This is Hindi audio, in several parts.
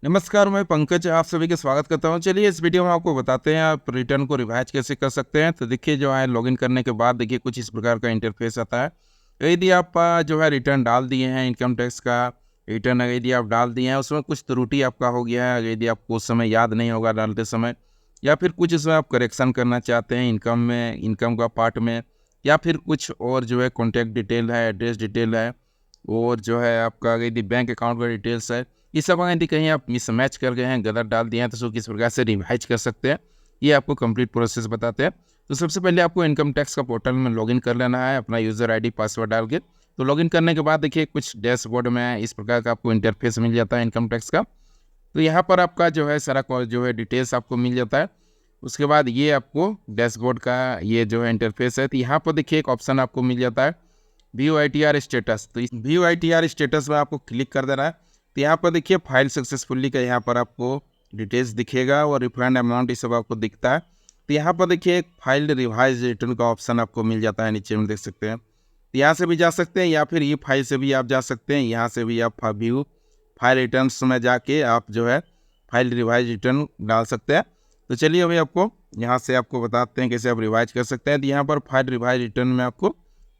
नमस्कार, मैं पंकज आप सभी का स्वागत करता हूँ। चलिए इस वीडियो में आपको बताते हैं आप रिटर्न को रिवाइज कैसे कर सकते हैं। तो देखिए जो है लॉगिन करने के बाद देखिए कुछ इस प्रकार का इंटरफेस आता है। यदि आप जो है रिटर्न डाल दिए हैं इनकम टैक्स का रिटर्न यदि आप डाल दिए हैं उसमें कुछ त्रुटि आपका हो गया है, यदि आपको उस समय याद नहीं होगा डालते समय या फिर कुछ इसमें आप करेक्शन करना चाहते हैं इनकम का पार्ट में या फिर कुछ और जो है कॉन्टैक्ट डिटेल है, एड्रेस डिटेल है और जो है आपका यदि बैंक अकाउंट का डिटेल्स है, ये सब यदि कहीं आप मिसमैच कर गए हैं, गलत डाल दिए हैं तो उसको किस प्रकार से रिवाइज कर सकते हैं, ये आपको कंप्लीट प्रोसेस बताते हैं। तो सबसे पहले आपको इनकम टैक्स का पोर्टल में लॉगिन कर लेना है अपना यूज़र आईडी पासवर्ड डाल के। तो लॉगिन करने के बाद देखिए कुछ डैशबोर्ड में इस प्रकार का आपको इंटरफेस मिल जाता है इनकम टैक्स का। तो यहाँ पर आपका जो है सारा जो है डिटेल्स आपको मिल जाता है। उसके बाद ये आपको डैशबोर्ड का ये जो है इंटरफेस है, तो यहाँ पर देखिए एक ऑप्शन आपको मिल जाता है व्यू आईटीआर स्टेटस। तो इस व्यू आईटीआर स्टेटस में आपको क्लिक कर देना है। तो यहाँ पर देखिए फाइल सक्सेसफुली का यहाँ पर आपको डिटेल्स दिखेगा और रिफंड अमाउंट ये सब आपको दिखता है। तो यहाँ पर देखिए एक फाइल रिवाइज रिटर्न का ऑप्शन आपको मिल जाता है, नीचे में देख सकते हैं। तो यहाँ से भी जा सकते हैं या फिर ये फाइल से भी आप जा सकते हैं। यहाँ से भी आप व्यू फाइल रिटर्न्स में जाके आप जो है फाइल रिवाइज रिटर्न डाल सकते हैं। तो चलिए अभी आपको यहाँ से आपको बताते हैं कैसे आप रिवाइज कर सकते हैं। तो यहाँ पर फाइल रिवाइज रिटर्न में आपको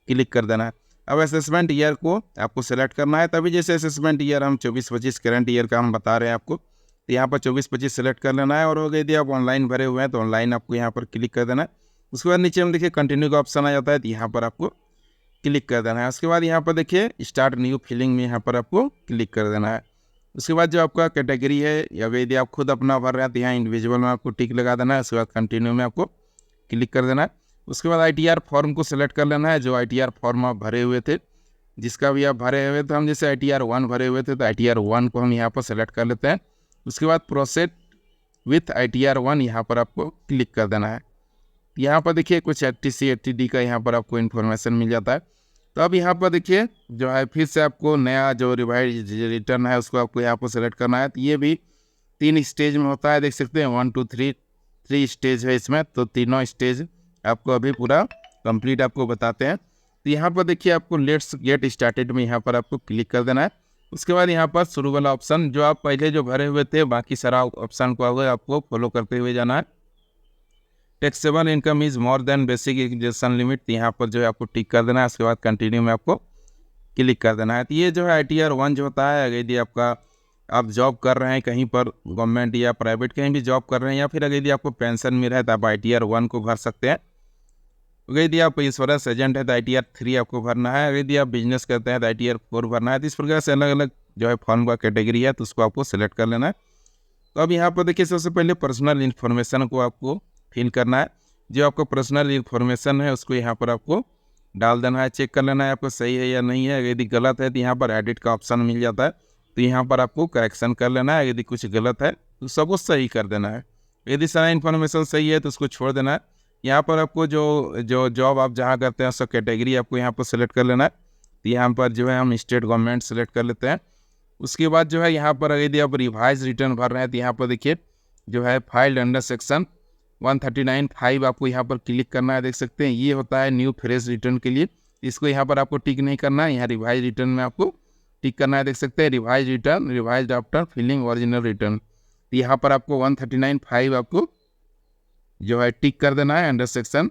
क्लिक कर देना है। अब असेसमेंट ईयर को आपको सेलेक्ट करना है। तभी जैसे असेसमेंट ईयर हम 24-25 करंट ईयर का हम बता रहे हैं आपको, तो यहाँ पर 24-25 सेलेक्ट कर लेना है। और अगर यदि आप ऑनलाइन भरे हुए हैं तो ऑनलाइन आपको यहाँ पर क्लिक कर देना है। उसके बाद नीचे में देखिए कंटिन्यू का ऑप्शन आ जाता है, तो यहाँ पर आपको क्लिक कर देना है। उसके बाद यहाँ पर देखिए स्टार्ट न्यू फिलिंग में यहाँ पर आपको क्लिक कर देना है। उसके बाद जो आपका कैटेगरी है या यदि आप खुद अपना भर रहे हैं तो यहाँ इंडिविजुअल में आपको टिक लगा देना है। उसके बाद कंटिन्यू में आपको क्लिक कर देना है। उसके बाद आईटीआर फॉर्म को सिलेक्ट कर लेना है, जो आईटीआर फॉर्म आप भरे हुए थे, जिसका भी आप भरे हुए थे। हम जैसे आईटीआर 1 भरे हुए थे तो आईटीआर 1 को हम यहाँ पर सेलेक्ट कर लेते हैं। उसके बाद प्रोसेड विथ आईटीआर 1 यहाँ पर आपको क्लिक कर देना है। यहाँ पर देखिए कुछ एटीसी एटीडी का यहाँ पर आपको इन्फॉर्मेशन मिल जाता है। तो अब यहाँ पर देखिए जो है फिर से आपको नया जो रिवाइज रिटर्न है उसको आपको यहाँ पर सेलेक्ट करना है। तो ये भी 3 स्टेज में होता है, देख सकते हैं 1 2 3 स्टेज है इसमें। तो तीनों स्टेज आपको अभी पूरा कंप्लीट आपको बताते हैं। तो यहाँ पर देखिए आपको लेट्स गेट स्टार्टेड में यहाँ पर आपको क्लिक कर देना है। उसके बाद यहाँ पर शुरू वाला ऑप्शन जो आप पहले जो भरे हुए थे बाकी सारा ऑप्शन को आपको फॉलो करते हुए जाना है। Taxable income is more than basic education limit, यहाँ पर जो है आपको टिक कर देना है। उसके बाद कंटिन्यू में आपको क्लिक कर देना है। तो ये जो है आईटीआर 1 जो होता है, यदि आपका आप जॉब कर रहे हैं कहीं पर गवर्नमेंट या प्राइवेट कहीं भी जॉब कर रहे हैं या फिर अगर यदि आपको पेंशन मिल रहा है तो आप आईटीआर 1 को भर सकते हैं। अगर यदि आप इंश्योरेंस एजेंट है तो आईटीआर 3 आपको भरना है। अगर यदि आप बिजनेस करते हैं तो आईटीआर 4 भरना है। तो इस प्रकार से अलग अलग जो है फॉर्म का कैटेगरी है तो उसको आपको सेलेक्ट कर लेना है। तो अब यहाँ पर देखिए सबसे पहले पर्सनल इन्फॉर्मेशन को आपको फिल करना है। जो आपका पर्सनल इन्फॉर्मेशन है उसको यहाँ पर आपको डाल देना है। चेक कर लेना है आपको सही है या नहीं है। यदि गलत है तो यहाँ पर एडिट का ऑप्शन मिल जाता है, तो यहाँ पर आपको करेक्शन कर लेना है। यदि कुछ गलत है तो सबको सही कर देना है। यदि सारा इन्फॉर्मेशन सही है तो उसको छोड़ देना है। यहाँ पर आपको जो जो जॉब आप जहाँ करते हैं उसका कैटेगरी आपको यहाँ पर सेलेक्ट कर लेना है। तो यहाँ पर जो है हम स्टेट गवर्नमेंट सेलेक्ट कर लेते हैं। उसके बाद जो है यहाँ पर यदि आप रिवाइज रिटर्न भर रहे हैं तो यहाँ पर देखिए जो है फाइल्ड अंडर सेक्शन 139(5) आपको यहाँ पर क्लिक करना है। देख सकते हैं ये होता है न्यू फ्रेश रिटर्न के लिए। इसको यहाँ पर आपको टिक नहीं करना है, यहाँ रिवाइज रिटर्न में आपको टिक करना है। देख सकते हैं revise return revise after filing original return. तो यहाँ पर आपको 139(5) आपको जो है टिक कर देना है। अंडर सेक्शन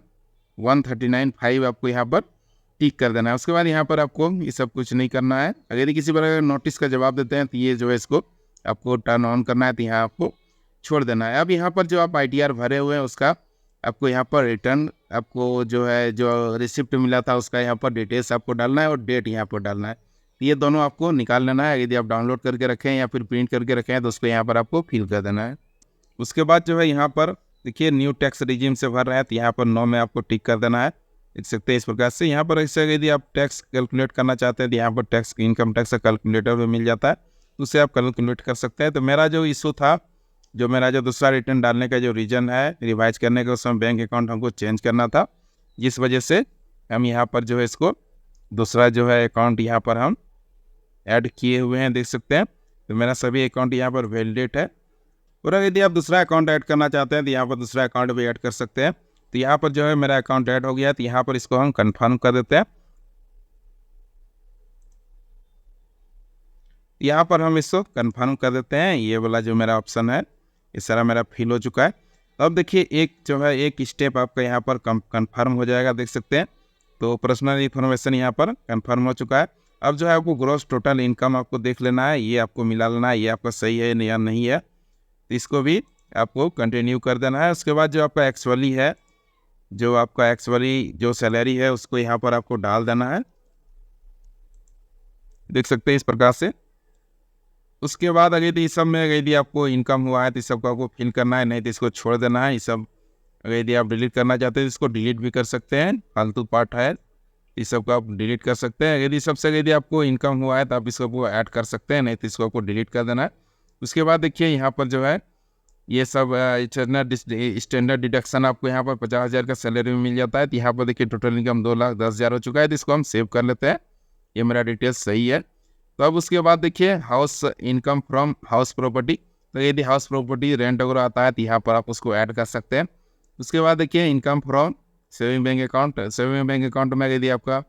139(5) आपको यहाँ पर टिक कर देना है। उसके बाद यहाँ पर आपको ये सब कुछ नहीं करना है। अगर किसी प्रकार नोटिस का जवाब देते हैं तो ये जो है इसको आपको टर्न ऑन करना है, तो यहाँ आपको छोड़ देना है। अब यहाँ पर जो आप आईटीआर भरे हुए हैं उसका आपको यहाँ पर रिटर्न आपको जो है जो रिसिप्ट मिला था उसका यहाँ पर डिटेल्स आपको डालना है और डेट यहाँ पर डालना है। ये दोनों आपको निकाल लेना है। यदि आप डाउनलोड करके रखें या फिर प्रिंट करके रखें तो उसको यहाँ पर आपको फिल कर देना है। उसके बाद जो है यहाँ पर देखिए न्यू टैक्स रिजीम से भर रहा है तो यहाँ पर 9 में आपको टिक कर देना है। देख सकते हैं इस प्रकार से यहाँ पर ऐसे यदि आप टैक्स कैलकुलेट करना चाहते हैं तो यहाँ पर टैक्स इनकम टैक्स का कैलकुलेटर भी मिल जाता है, उससे आप कैलकुलेट कर सकते हैं। तो मेरा जो इशू था, जो मेरा जो दूसरा रिटर्न डालने का जो रीज़न है रिवाइज करने का, उसमें बैंक अकाउंट हमको चेंज करना था, जिस वजह से हम यहाँ पर जो है इसको दूसरा जो है अकाउंट यहाँ पर हम ऐड किए हुए हैं। देख सकते हैं तो मेरा सभी अकाउंट यहाँ पर वैलिडेट है। और यदि आप दूसरा अकाउंट ऐड करना चाहते हैं तो यहाँ पर दूसरा अकाउंट भी ऐड कर सकते हैं। तो यहाँ पर जो है मेरा अकाउंट ऐड हो गया, तो यहाँ पर इसको हम कंफर्म कर देते हैं। यहाँ पर हम इसको कन्फर्म कर देते हैं। ये वाला जो मेरा ऑप्शन है ये सारा मेरा फिल हो चुका है। अब देखिए एक जो है एक स्टेप आपका यहाँ पर कन्फर्म हो जाएगा, देख सकते हैं। तो पर्सनल इन्फॉर्मेशन यहाँ पर कन्फर्म हो चुका है। अब जो है आपको ग्रॉस टोटल इनकम आपको देख लेना है, ये आपको मिला लेना है, ये आपका सही है या नहीं है, तो इसको भी आपको कंटिन्यू कर देना है। उसके बाद जो आपका एक्चुअली है, जो आपका एक्चुअली जो सैलरी है उसको यहाँ पर आपको डाल देना है, देख सकते हैं इस प्रकार से। उसके बाद अगर इस सब में अगर यदि आपको इनकम हुआ है तो इस सबको आपको फिल करना है, नहीं तो इसको छोड़ देना है। ये सब अगर यदि आप डिलीट करना चाहते हैं इसको डिलीट भी कर सकते हैं, फालतू पार्ट है इस सब को आप डिलीट कर सकते हैं। यदि सबसे यदि आपको इनकम हुआ है तो आप इसको ऐड कर सकते हैं, नहीं तो इसको आपको डिलीट कर देना है। उसके बाद देखिए यहाँ पर जो है ये सब स्टैंडर्ड डिडक्शन आपको यहाँ पर 50,000 का सैलरी में मिल जाता है। तो यहाँ पर देखिए टोटल इनकम 2,10,000 हो चुका है, तो इसको हम सेव कर लेते हैं। ये मेरा डिटेल्स सही है। तो अब उसके बाद देखिए house income from house property, तो यदि हाउस प्रॉपर्टी रेंट वगैरह आता है तो यहाँ पर आप उसको ऐड कर सकते हैं। उसके बाद देखिए income from saving bank account, saving bank account में यदि आपका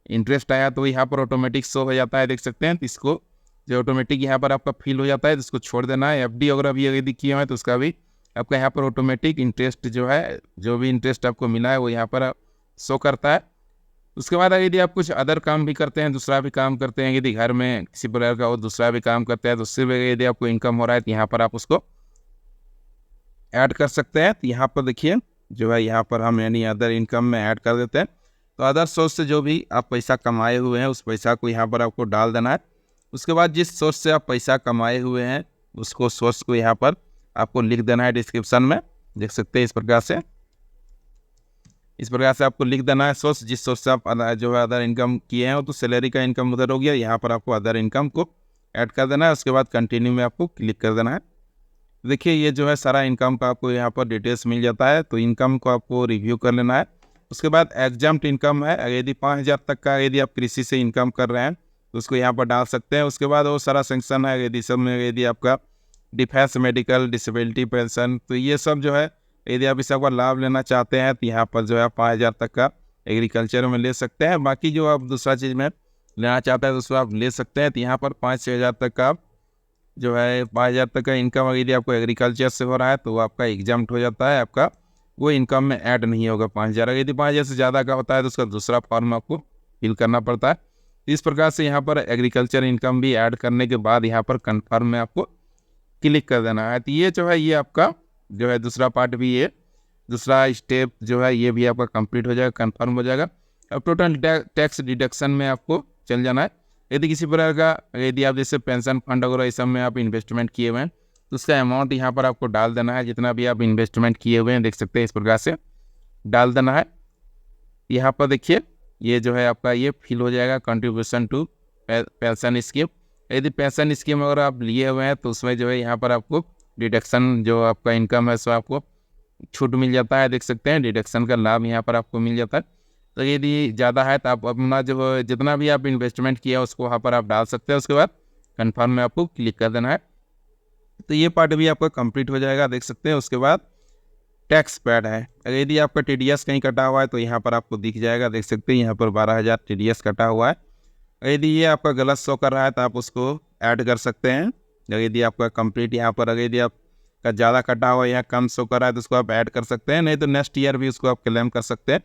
इंटरेस्ट आया तो यहाँ पर ऑटोमेटिक शो हो जाता है, देख सकते हैं। तो इसको जो ऑटोमेटिक यहाँ पर आपका फिल हो जाता है तो इसको छोड़ देना है। एफडी वगैरह भी यदि किए हैं तो उसका भी आपका यहाँ पर ऑटोमेटिक इंटरेस्ट जो है, जो भी इंटरेस्ट आपको मिला है वो यहाँ पर शो करता है। उसके बाद यदि आप कुछ अदर काम भी करते हैं, दूसरा भी काम करते हैं, यदि घर में किसी प्रकार का और दूसरा भी काम करते हैं तो उससे भी यदि आपको इनकम हो रहा है तो यहाँ पर आप उसको ऐड कर सकते हैं। तो यहाँ पर देखिए जो है यहाँ पर हम यानी अदर इनकम में ऐड कर देते हैं। तो अदर सोर्स से जो भी आप पैसा कमाए हुए हैं उस पैसा को यहाँ पर आपको डाल देना है। उसके बाद जिस सोर्स से आप पैसा कमाए हुए हैं उसको सोर्स को यहाँ पर आपको लिख देना है डिस्क्रिप्शन में, देख सकते हैं इस प्रकार से। इस प्रकार से आपको लिख देना है सोर्स, जिस सोर्स से आप जो है अदर इनकम किए हैं, तो सैलरी का इनकम उधर हो गया, यहाँ पर आपको अदर इनकम को ऐड कर देना है। उसके बाद कंटिन्यू में आपको क्लिक कर देना है। देखिए ये जो है सारा इनकम का आपको यहाँ पर डिटेल्स मिल जाता है। तो इनकम को आपको रिव्यू कर लेना है। उसके बाद एग्जाम्प्ट इनकम है, यदि 5,000 तक का यदि आप कृषि से इनकम कर रहे हैं तो उसको यहाँ पर डाल सकते हैं। उसके बाद वो सारा सेंक्शन है, यदि सब में यदि आपका डिफेंस, मेडिकल, डिसेबिलिटी पेंशन, तो ये सब जो है यदि आप इस सबका लाभ लेना चाहते हैं तो यहाँ पर जो है 5,000 तक का एग्रीकल्चर में ले सकते हैं। बाकी जो आप दूसरा चीज़ में लेना चाहते हैं तो उसको आप ले सकते हैं। तो यहाँ पर 5-6 हज़ार तक का आप जो है 5,000 तक का इनकम यदि आपको एग्रीकल्चर से हो रहा है तो वो आपका एग्जाम्प्ट हो जाता है, आपका वो इनकम में ऐड नहीं होगा 5,000। यदि 5,000 से ज़्यादा का होता है तो उसका दूसरा फॉर्म आपको फिल करना पड़ता है। इस प्रकार से यहाँ पर एग्रीकल्चर इनकम भी ऐड करने के बाद यहाँ पर कन्फर्म में आपको क्लिक कर देना है। तो ये जो है ये आपका जो है दूसरा पार्ट भी, ये दूसरा स्टेप जो है ये भी आपका कंप्लीट हो जाएगा, कन्फर्म हो जाएगा। अब टोटल टैक्स डिडक्शन में आपको चल जाना है। यदि किसी प्रकार का यदि आप जैसे पेंशन फंड वगैरह इस सब में आप इन्वेस्टमेंट किए हुए हैं तो उसका अमाउंट यहाँ पर आपको डाल देना है, जितना भी आप इन्वेस्टमेंट किए हुए हैं, देख सकते हैं इस प्रकार से डाल देना है। यहाँ पर देखिए ये जो है आपका ये फिल हो जाएगा, कंट्रीब्यूशन टू पेंशन स्कीम। यदि पेंशन स्कीम अगर आप लिए हुए हैं तो उसमें जो है यहाँ पर आपको डिडक्शन जो आपका इनकम है सो आपको छूट मिल जाता है, देख सकते हैं डिडक्शन का लाभ यहाँ पर आपको मिल जाता है। तो यदि ज़्यादा है तो आप अपना जो जितना भी आप इन्वेस्टमेंट किया उसको वहाँ पर आप डाल सकते हैं। उसके बाद कन्फर्म में आपको क्लिक कर देना है। तो ये पार्ट भी आपका कंप्लीट हो जाएगा, देख सकते हैं। उसके बाद टैक्स पैड है, अगर यदि आपका टीडीएस कहीं कटा हुआ है तो यहाँ पर आपको दिख जाएगा, देख सकते हैं यहाँ पर 12,000 टीडीएस कटा हुआ है। यदि ये आपका गलत शो कर रहा है तो आप उसको ऐड कर सकते हैं। यदि आपका कंप्लीट यहाँ पर अगर यदि आपका ज़्यादा कटा हुआ है या कम शो कर रहा है तो उसको आप ऐड कर सकते हैं, नहीं तो नेक्स्ट ईयर भी उसको आप क्लेम कर सकते हैं।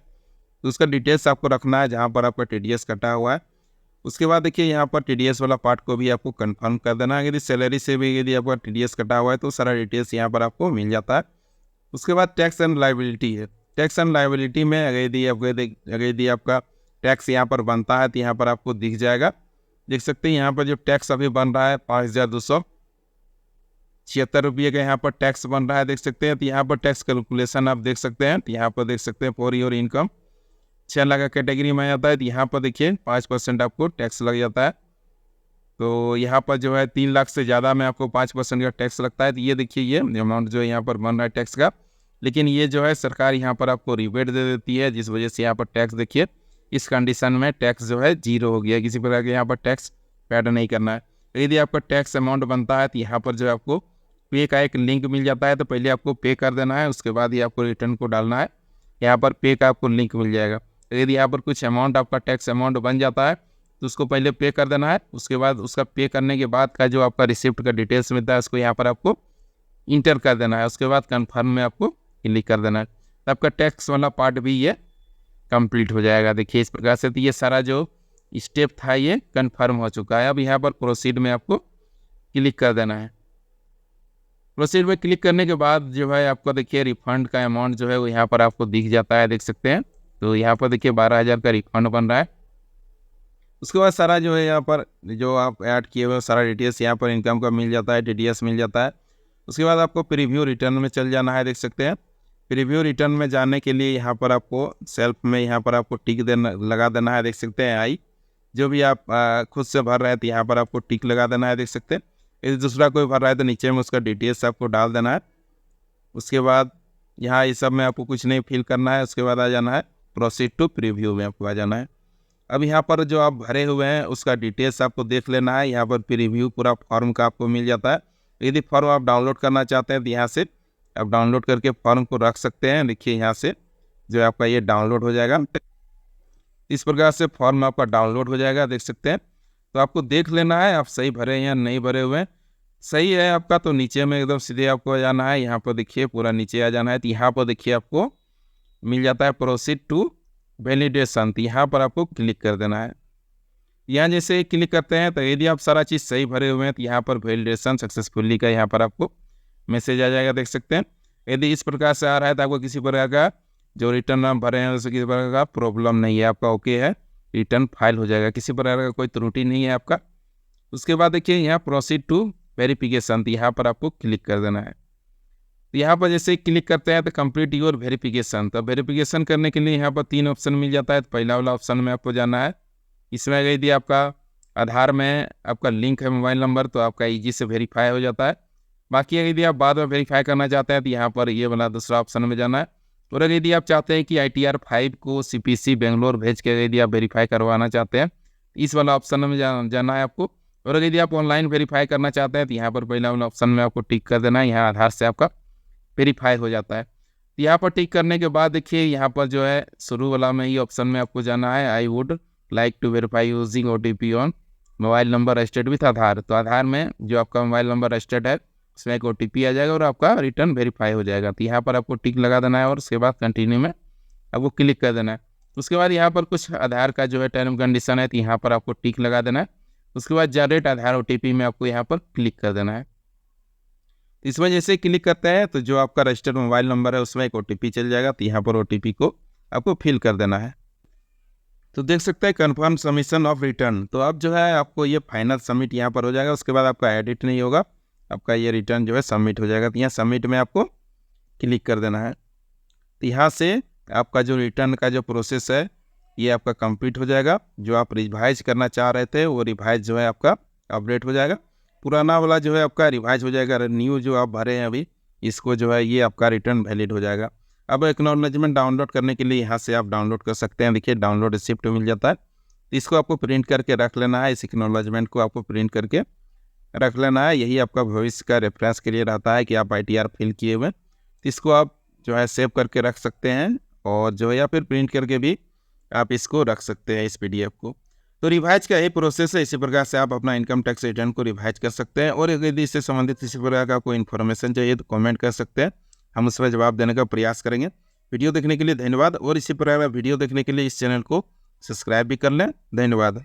तो उसका डिटेल्स आपको रखना है जहाँ पर आपका टीडीएस कटा हुआ है। उसके बाद देखिए यहाँ पर टीडीएस वाला पार्ट को भी आपको कंफर्म कर देना है। यदि सैलरी से भी यदि आपका टीडीएस कटा हुआ है तो सारा डिटेल्स यहाँ पर आपको मिल जाता है। उसके बाद टैक्स एंड लायबिलिटी है। टैक्स एंड लायबिलिटी में अगर यदि आपका टैक्स यहाँ पर बनता है तो यहाँ पर आपको दिख जाएगा, देख सकते हैं यहाँ पर जो टैक्स अभी बन रहा है 5,276 रुपये का यहाँ पर टैक्स बन रहा है, देख सकते हैं। तो यहाँ पर टैक्स कैलकुलेशन आप देख सकते हैं। तो यहाँ पर देख सकते हैं फॉर योर इनकम 6 लाख का कैटेगरी में आता है तो यहाँ पर देखिए 5% आपको टैक्स लग जाता है। तो यहाँ पर जो है 3 लाख से ज़्यादा में आपको 5% का टैक्स लगता है। तो ये देखिए ये अमाउंट जो यहाँ पर बन रहा है टैक्स का, लेकिन ये जो है सरकार यहाँ पर आपको रिबेट दे देती है, जिस वजह से यहाँ पर टैक्स देखिए इस कंडीशन में टैक्स जो है 0 हो गया, किसी प्रकार के यहाँ पर टैक्स पैड नहीं करना है। यदि आपका टैक्स अमाउंट बनता है तो यहाँ पर जो है आपको पे का एक लिंक मिल जाता है, तो पहले आपको पे कर देना है, उसके बाद ही आपको रिटर्न को डालना है। यहाँ पर पे का आपको लिंक मिल जाएगा। यदि यहाँ पर कुछ अमाउंट आपका टैक्स अमाउंट बन जाता है तो उसको पहले पे कर देना है। उसके बाद उसका पे करने के बाद का जो आपका रिसिप्ट का डिटेल्स मिलता है उसको यहाँ पर आपको इंटर कर देना है। उसके बाद कन्फर्म में आपको क्लिक कर देना है, तो आपका टैक्स वाला पार्ट भी ये कंप्लीट हो जाएगा। देखिए इस प्रकार से, तो ये सारा जो स्टेप था ये कंफर्म हो चुका है। अब यहाँ पर प्रोसीड में आपको क्लिक कर देना है। प्रोसीड में क्लिक करने के बाद जो है आपको देखिए रिफंड का अमाउंट जो है वो यहाँ पर आपको दिख जाता है, देख सकते हैं। तो यहाँ पर देखिए 12,000 का रिफंड बन रहा है। उसके बाद सारा जो है यहाँ पर जो आप ऐड किए हुए सारा डिटेल्स यहाँ पर इनकम का मिल जाता है, टीडीएस मिल जाता है। उसके बाद आपको प्रीव्यू रिटर्न में चल जाना है, देख सकते हैं। प्रीव्यू रिटर्न में जाने के लिए यहाँ पर आपको सेल्फ में यहाँ पर आपको टिक लगा देना है, देख सकते हैं। आई जो भी आप खुद से भर रहे हैं तो यहाँ पर आपको टिक लगा देना है, देख सकते हैं। यदि दूसरा कोई भर रहा है तो नीचे में उसका डिटेल्स आपको डाल देना है। उसके बाद यहाँ इस सब में आपको कुछ नहीं फिल करना है। उसके बाद आ जाना है प्रोसीड टू प्रीव्यू में आपको आ जाना है। अब यहाँ पर जो आप भरे हुए हैं उसका डिटेल्स आपको देख लेना है। यहाँ पर प्रीव्यू पूरा फॉर्म का आपको मिल जाता है। यदि फॉर्म आप डाउनलोड करना चाहते हैं तो यहाँ से आप डाउनलोड करके फॉर्म को रख सकते हैं। देखिए यहाँ से जो आपका ये डाउनलोड हो जाएगा। इस प्रकार से फॉर्म आपका डाउनलोड हो जाएगा, देख सकते हैं। तो आपको देख लेना है आप सही भरे हैं या नहीं भरे हुए हैं। सही है आपका तो नीचे में एकदम सीधे आपको आ जाना है। यहाँ पर देखिए पूरा नीचे आ जाना है। तो यहाँ पर देखिए आपको मिल जाता है प्रोसीड टू वैलिडेशन। तो यहाँ पर आपको क्लिक कर देना है। यहाँ जैसे क्लिक करते हैं तो यदि आप सारा चीज़ सही भरे हुए हैं तो यहाँ पर वैलिडेशन सक्सेसफुली का यहाँ पर आपको मैसेज आ जाएगा, देख सकते हैं। यदि इस प्रकार से आ रहा है तो आपको किसी प्रकार का जो रिटर्न आप भरे हैं उससे किसी प्रकार का प्रॉब्लम नहीं है, आपका ओके है, रिटर्न फाइल हो जाएगा, किसी प्रकार का कोई त्रुटि नहीं है आपका। उसके बाद देखिए यहाँ प्रोसीड टू वेरिफिकेशन, तो यहाँ पर आपको क्लिक कर देना है। तो यहाँ पर जैसे क्लिक करते हैं तो कंप्लीट योर वेरिफिकेशन। तो वेरिफिकेशन करने के लिए यहाँ पर 3 ऑप्शन मिल जाता है। तो पहला वाला ऑप्शन में आपको जाना है। इसमें यदि आपका आधार में आपका लिंक है मोबाइल नंबर तो आपका ईजी से वेरीफाई हो जाता है। बाकी यदि आप बाद में वेरीफाई करना चाहते हैं तो यहाँ पर ये वाला दूसरा ऑप्शन में जाना है। और अगर यदि आप चाहते हैं कि ITR 5 को CPC बेंगलोर भेज के यदि आप वेरीफाई करवाना चाहते हैं इस वाला ऑप्शन में जाना है आपको। और अगर यदि आप ऑनलाइन वेरीफाई करना चाहते हैं तो यहाँ पर पहला वाला ऑप्शन में आपको टिक कर देना है। यहाँ आधार से आपका वेरीफाई हो जाता है। तो यहाँ पर टिक करने के बाद देखिए यहाँ पर जो है शुरू वाला में ही ऑप्शन में आपको जाना है। I would like to verify using OTP on mobile number registered with Aadhaar. तो आधार में जो आपका मोबाइल नंबर रजिस्टर्ड है उसमें एक OTP आ जाएगा और आपका रिटर्न वेरीफाई हो जाएगा। तो यहाँ पर आपको टिक लगा देना है और उसके बाद कंटिन्यू में आपको क्लिक कर देना है। उसके बाद यहाँ पर कुछ आधार का जो है टर्म कंडीशन है तो यहाँ पर आपको टिक लगा देना है। उसके बाद जनरेट आधार OTP में आपको यहाँ पर क्लिक कर देना है। इसमें जैसे क्लिक करते हैं तो जो आपका रजिस्टर्ड मोबाइल नंबर है उसमें एक OTP चल जाएगा। तो यहाँ पर OTP को आपको फिल कर देना है। तो देख सकते हैं कन्फर्म सबमिशन ऑफ रिटर्न। तो अब जो है आपको ये फाइनल सबमिट यहाँ पर हो जाएगा। उसके बाद आपका एडिट नहीं होगा, आपका ये रिटर्न जो है सबमिट हो जाएगा। तो यहाँ सबमिट में आपको क्लिक कर देना है। तो यहाँ से आपका जो रिटर्न का जो प्रोसेस है ये आपका कंप्लीट हो जाएगा। जो आप रिवाइज करना चाह रहे थे वो रिवाइज जो है आपका अपडेट हो जाएगा। पुराना वाला जो है आपका रिवाइज हो जाएगा। न्यू जो आप भरे हैं अभी इसको जो है ये आपका रिटर्न वैलिड हो जाएगा। अब एक्नॉलेजमेंट डाउनलोड करने के लिए यहाँ से आप डाउनलोड कर सकते हैं। देखिए डाउनलोड रिसिप्ट मिल जाता है। तो इसको आपको प्रिंट करके रख लेना है। इस एक्नॉलेजमेंट को आपको प्रिंट करके रख लेना है। यही आपका भविष्य का रेफरेंस के लिए रहता है कि आप ITR फिल किए हुए। तो इसको आप जो है सेव करके रख सकते हैं और जो है या फिर प्रिंट करके भी आप इसको रख सकते हैं इस PDF को। तो रिवाइज का यही प्रोसेस है। इसी प्रकार से आप अपना इनकम टैक्स रिटर्न को रिवाइज कर सकते हैं। और यदि इससे संबंधित इसी प्रकार का कोई इन्फॉर्मेशन चाहिए तो कमेंट कर सकते हैं, हम उस पर जवाब देने का प्रयास करेंगे। वीडियो देखने के लिए धन्यवाद और इसी प्रकार वीडियो देखने के लिए इस चैनल को सब्सक्राइब भी कर लें। धन्यवाद।